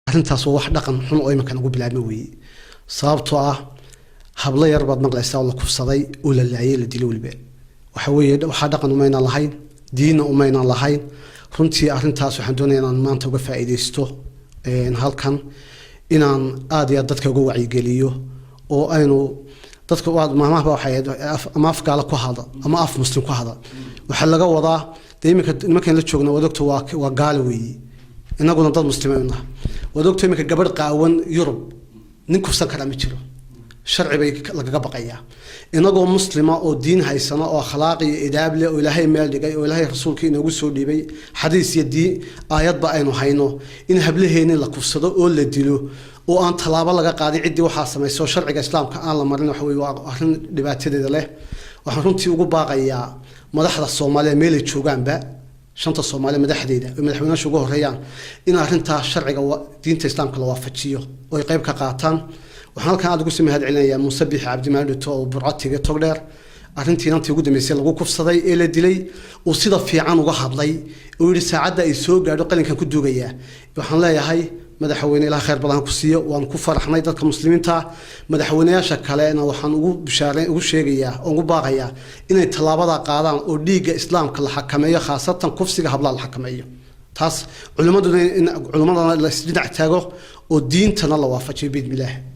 arrintaas wax dhaqan xun oo imankan ugu bilaabmay weeye sababtoo ah habla yar baad maqlaysaa oo la kufsaday oo la laayay la dilay waliba waxa weeye waxa dhaqan umayna lahayn diinna umayna lahayn runtii arrintaas waxaan doonayaa inaan maanta uga faa'iideysto halkan inaan aad iyo dadka uga wacyigeliyo oo aynu dadka maamaha waxay ama af gaala ku hada ama af muslim ku hada waxa laga wadaa nimankan la joogna wadogto waa gaal weeye inaguna dad muslimiin ah wadogto iminka gabadh qaawan Yurub nin kufsan kara ma jiro sharci bay laga baqayaa inagoo muslima oo diin haysana oo akhlaaq iyo idaab leh oo Ilaahay meel dhigay oo Ilaahay rasuulkiisa inoogu soo dhiibay xadiis iyo aayad ba aynu hayno in hablaheena la kufsado oo la dilo oo aan talaabo laga qaadin cidii waxa sameeyso sharciga islaamka aan la marin waxa weeye waa arrin dhibaatada leh waxaan runtii ugu baaqayaa madaxda Soomaaliya meel ay joogaanba shanta Soomaaliya madaxdeeda oo madaxweynaha ugu horeeyaan in arrinta sharciga diinta islaamka la waafajiyo oo ay qayb ka qaataan waxaan halkan aad ugu sameeyay cilinayaa Musabbix Cabdimaalik oo burcatiga togdheer arrintii intii ugu dambeysay lagu kufsaday ee la dilay oo sida fiican uga hadlay oo yiri saacada ay soo gaadho qalinkan ku duugaya waxaan leeyahay madaxweyne Ilaahay khayr badan ku siiyo waan ku faraxnay dadka muslimiinta madaxweynayaasha kaleena waxaan ugu sheegayaa oo ugu baaqayaa inay talaabada qaadaan oo dhiigga islaamka la xakameeyo khaasatan kufsiga hablaha la xakameeyo taas culimaduna la isdhinac taago oo diintana la waafajiyo bidmilaah